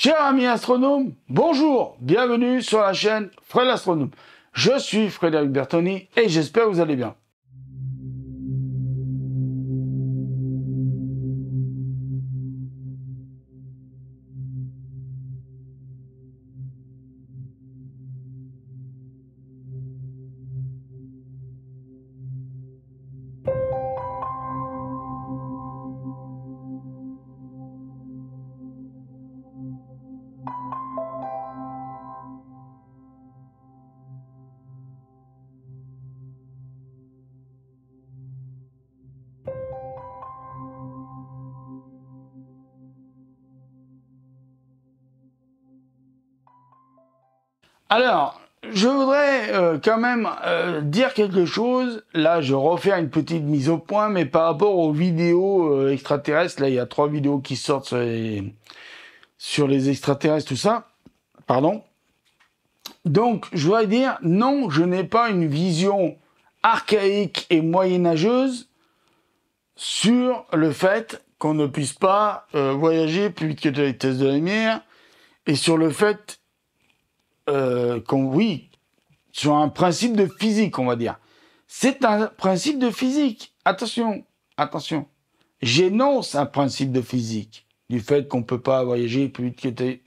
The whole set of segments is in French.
Chers amis astronomes, bonjour, bienvenue sur la chaîne Fred l'Astronome. Je suis Frédéric Bertoni et j'espère que vous allez bien. Alors, je voudrais quand même dire quelque chose. Là, je refais une petite mise au point, mais par rapport aux vidéos extraterrestres, là, il y a 3 vidéos qui sortent sur les extraterrestres, tout ça. Pardon. Donc, je voudrais dire, non, je n'ai pas une vision archaïque et moyenâgeuse sur le fait qu'on ne puisse pas voyager plus vite que la vitesse de la lumière, et sur le fait oui, sur un principe de physique, on va dire. C'est un principe de physique. Attention, attention. J'énonce un principe de physique, du fait qu'on ne peut pas voyager plus vite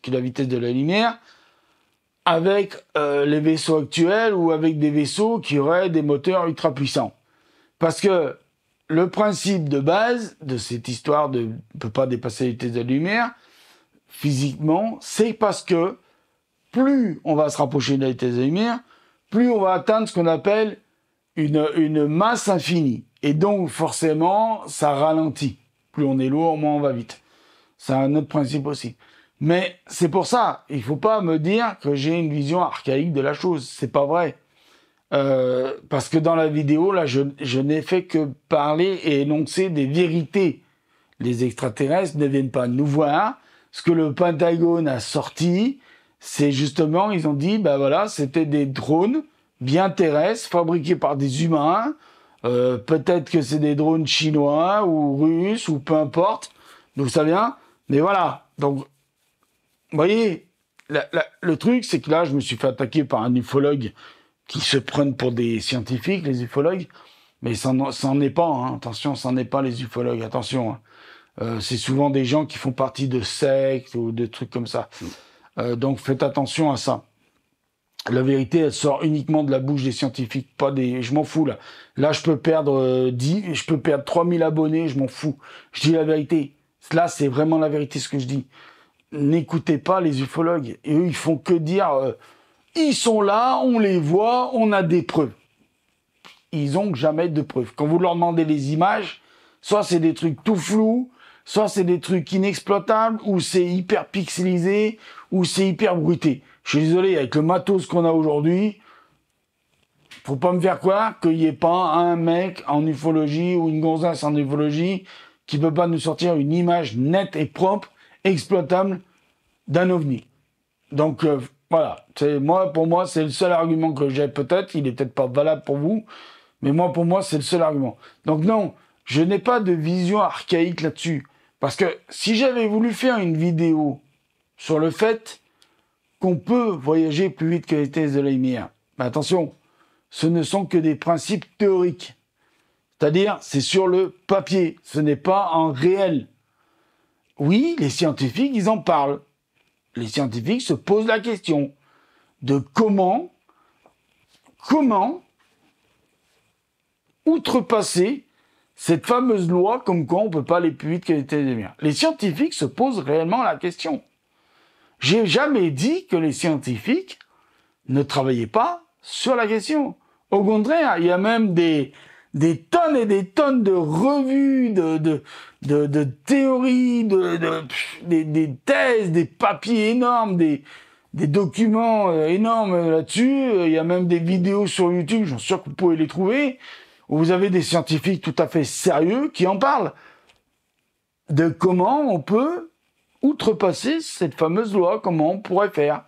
que la vitesse de la lumière avec les vaisseaux actuels ou avec des vaisseaux qui auraient des moteurs ultra puissants. Parce que le principe de base de cette histoire de ne peut pas dépasser la vitesse de la lumière, physiquement, c'est parce que plus on va se rapprocher de la vitesse de la lumière, plus on va atteindre ce qu'on appelle une masse infinie. Et donc, forcément, ça ralentit. Plus on est lourd, moins on va vite. C'est un autre principe aussi. Mais c'est pour ça, il ne faut pas me dire que j'ai une vision archaïque de la chose. C'est pas vrai. Parce que dans la vidéo, là, je n'ai fait que parler et énoncer des vérités. Les extraterrestres ne viennent pas nous voir. Ce que le Pentagone a sorti, c'est justement, ils ont dit, ben voilà, c'était des drones bien terrestres, fabriqués par des humains. Peut-être que c'est des drones chinois ou russes ou peu importe, d'où ça vient. Mais voilà, donc, vous voyez, le truc, c'est que là, je me suis fait attaquer par un ufologue qui se prennent pour des scientifiques, les ufologues. Mais ça n'en est pas, hein. Attention, ça n'en est pas les ufologues, attention. Hein. C'est souvent des gens qui font partie de sectes ou de trucs comme ça. Donc faites attention à ça. La vérité, elle sort uniquement de la bouche des scientifiques, pas des... Je m'en fous, là. Là, je peux perdre 3000 abonnés, je m'en fous. Je dis la vérité. Là, c'est vraiment la vérité, ce que je dis. N'écoutez pas les ufologues. Et eux, ils font que dire... ils sont là, on les voit, on a des preuves. Ils ont jamais de preuves. Quand vous leur demandez les images, soit c'est des trucs tout flous, soit c'est des trucs inexploitables, ou c'est hyper pixelisé, ou c'est hyper bruité. Je suis désolé, avec le matos qu'on a aujourd'hui, faut pas me faire croire qu'il n'y ait pas un mec en ufologie ou une gonzesse en ufologie qui peut pas nous sortir une image nette et propre, exploitable d'un ovni. Donc voilà, pour moi, c'est le seul argument que j'ai peut-être. Il est peut-être pas valable pour vous, mais pour moi, c'est le seul argument. Donc non, je n'ai pas de vision archaïque là-dessus. Parce que si j'avais voulu faire une vidéo sur le fait qu'on peut voyager plus vite que la vitesse de la lumière, mais attention, ce ne sont que des principes théoriques. C'est-à-dire, c'est sur le papier, ce n'est pas en réel. Oui, les scientifiques, ils en parlent. Les scientifiques se posent la question de comment outrepasser cette fameuse loi comme quoi on ne peut pas aller plus vite que la vitesse de la lumière. Les scientifiques se posent réellement la question. J'ai jamais dit que les scientifiques ne travaillaient pas sur la question. Au contraire, il y a même des tonnes et des tonnes de revues, de théories, des thèses, des papiers énormes, des documents énormes là-dessus. Il y a même des vidéos sur YouTube, j'en suis sûr que vous pouvez les trouver, où vous avez des scientifiques tout à fait sérieux qui en parlent de comment on peut outrepasser cette fameuse loi, comment on pourrait faire.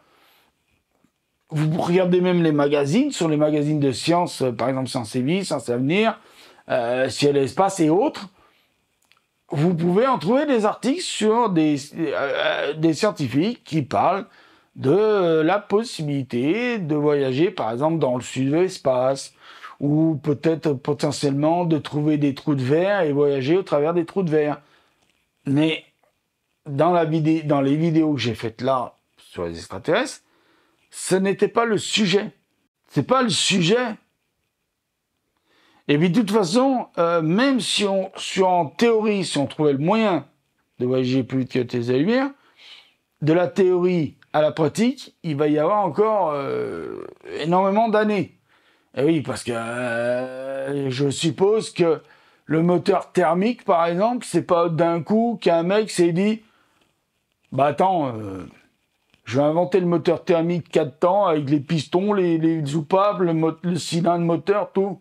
Vous regardez même les magazines, sur les magazines de sciences, par exemple Science et Vie, Science et Avenir, Ciel et Espace et autres, vous pouvez en trouver des articles sur des scientifiques qui parlent de la possibilité de voyager, par exemple, dans le sud de l'espace, ou peut-être potentiellement de trouver des trous de verre et voyager au travers des trous de verre. Mais dans les vidéos que j'ai faites là sur les extraterrestres, ce n'était pas le sujet. C'est pas le sujet. Et puis de toute façon, même si en théorie, si on trouvait le moyen de voyager plus vite que la lumière, de la théorie à la pratique, il va y avoir encore énormément d'années. Et oui, parce que je suppose que le moteur thermique, par exemple, c'est pas d'un coup qu'un mec s'est dit « Bah attends, je vais inventer le moteur thermique 4 temps avec les pistons, les soupapes, le cylindre moteur, tout. »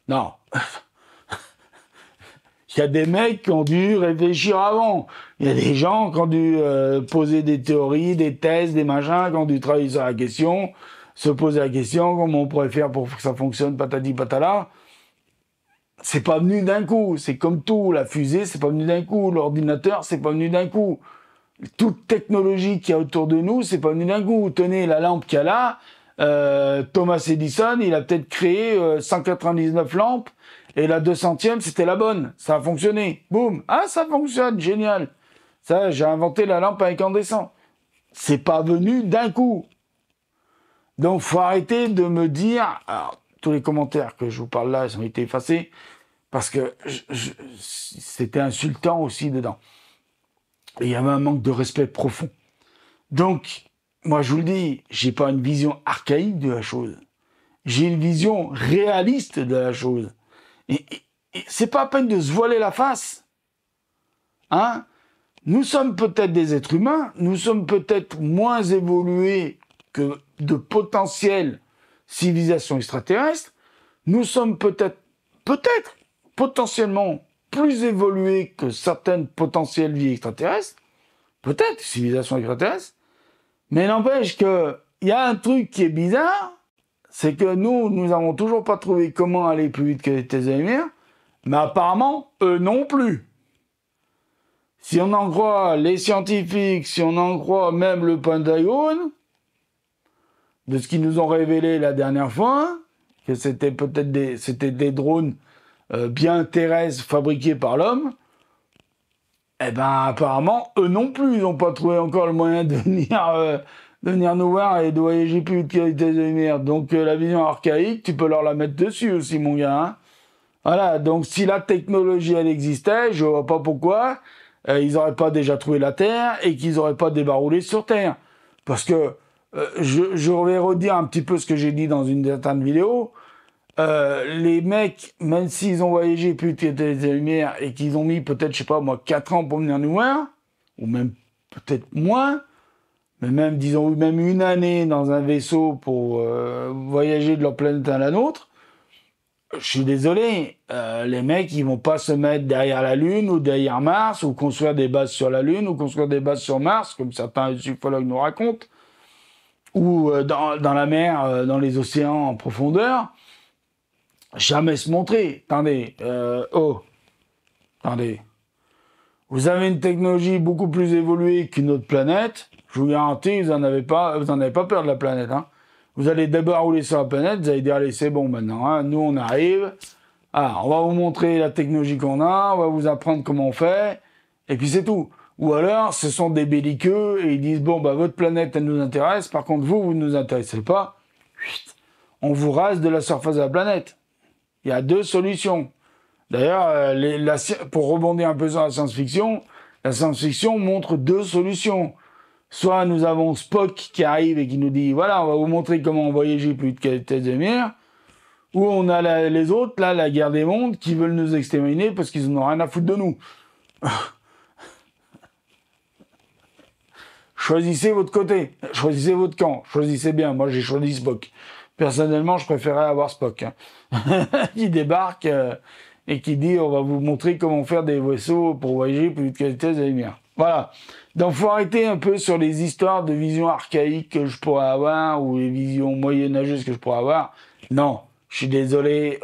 Non. Il y a des mecs qui ont dû réfléchir avant. Il y a des gens qui ont dû poser des théories, des thèses, des machins, qui ont dû travailler sur la question, se poser la question, comment on pourrait faire pour que ça fonctionne, patati patala. C'est pas venu d'un coup. C'est comme tout. La fusée, c'est pas venu d'un coup. L'ordinateur, c'est pas venu d'un coup. Toute technologie qu'il y a autour de nous, c'est pas venu d'un coup. Tenez, la lampe qu'il y a là, Thomas Edison, il a peut-être créé 199 lampes, et la 200e, c'était la bonne. Ça a fonctionné. Boum. Ah, ça fonctionne. Génial. Ça, j'ai inventé la lampe à incandescent. C'est pas venu d'un coup. Donc, faut arrêter de me dire... Alors, tous les commentaires que je vous parle là, ils ont été effacés, parce que c'était insultant aussi dedans. Et il y avait un manque de respect profond. Donc, moi, je vous le dis, j'ai pas une vision archaïque de la chose. J'ai une vision réaliste de la chose. Et c'est pas à peine de se voiler la face. Hein? Nous sommes peut-être des êtres humains, nous sommes peut-être moins évolués que de potentielles civilisations extraterrestres. Nous sommes peut-être, potentiellement plus évolués que certaines potentielles vies extraterrestres. Peut-être, civilisations extraterrestres. Mais n'empêche que il y a un truc qui est bizarre, c'est que nous n'avons toujours pas trouvé comment aller plus vite que les États-Unis, mais apparemment, eux non plus. Si on en croit les scientifiques, si on en croit même le Pentagone, de ce qu'ils nous ont révélé la dernière fois, que c'était peut-être des drones bien terrestres fabriqués par l'homme, eh ben apparemment, eux non plus, ils n'ont pas trouvé encore le moyen de venir nous voir et de voyager plus vite que les États-Unis. Donc la vision archaïque, tu peux leur la mettre dessus aussi, mon gars. Hein. Voilà, donc si la technologie, elle existait, je vois pas pourquoi ils n'auraient pas déjà trouvé la Terre et qu'ils n'auraient pas débarroulé sur Terre. Parce que, je vais redire un petit peu ce que j'ai dit dans une certaine vidéo, les mecs, même s'ils ont voyagé plus vite que les Lumières et qu'ils ont mis peut-être, je sais pas moi, 4 ans pour venir nous voir, ou même peut-être moins, mais même, disons, même une année dans un vaisseau pour voyager de leur planète à la nôtre, je suis désolé, les mecs, ils vont pas se mettre derrière la Lune ou derrière Mars ou construire des bases sur la Lune ou construire des bases sur Mars, comme certains ufologues nous racontent, ou dans la mer, dans les océans en profondeur. Jamais se montrer. Attendez, attendez. Vous avez une technologie beaucoup plus évoluée qu'une autre planète. Je vous garantis, vous en avez pas peur de la planète. Hein. Vous allez d'abord rouler sur la planète, vous allez dire allez c'est bon maintenant. Hein. Nous on arrive. Ah, on va vous montrer la technologie qu'on a, on va vous apprendre comment on fait, et puis c'est tout. Ou alors ce sont des belliqueux et ils disent bon bah votre planète elle nous intéresse, par contre vous ne nous intéressez pas. On vous rase de la surface de la planète. Il y a 2 solutions. D'ailleurs, pour rebondir un peu sur la science-fiction montre 2 solutions. Soit nous avons Spock qui arrive et qui nous dit, voilà, on va vous montrer comment voyager plus vite que les États-Unis, ou on a les autres, là, la guerre des mondes, qui veulent nous exterminer parce qu'ils n'ont rien à foutre de nous. Choisissez votre côté, choisissez votre camp, choisissez bien. Moi, j'ai choisi Spock. Personnellement, je préférais avoir Spock, hein, qui débarque et qui dit on va vous montrer comment faire des vaisseaux pour voyager plus vite que les États-Unis. Voilà. Donc, faut arrêter un peu sur les histoires de visions archaïques que je pourrais avoir ou les visions moyenâgeuses que je pourrais avoir. Non, je suis désolé.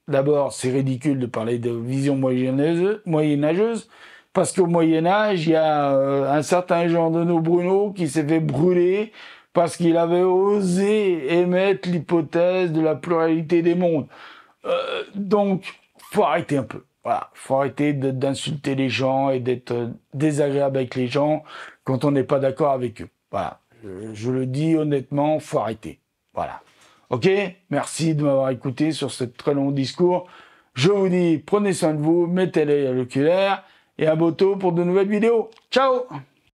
d'abord, c'est ridicule de parler de vision moyenâgeuse, parce qu'au Moyen-Âge, il y a un certain Jean de Bruno qui s'est fait brûler parce qu'il avait osé émettre l'hypothèse de la pluralité des mondes. Donc, faut arrêter un peu. Voilà, faut arrêter d'insulter les gens et d'être désagréable avec les gens quand on n'est pas d'accord avec eux. Voilà, je le dis honnêtement, faut arrêter. Voilà. Ok, merci de m'avoir écouté sur ce très long discours. Je vous dis, prenez soin de vous, mettez l'œil à l'oculaire et à bientôt pour de nouvelles vidéos. Ciao!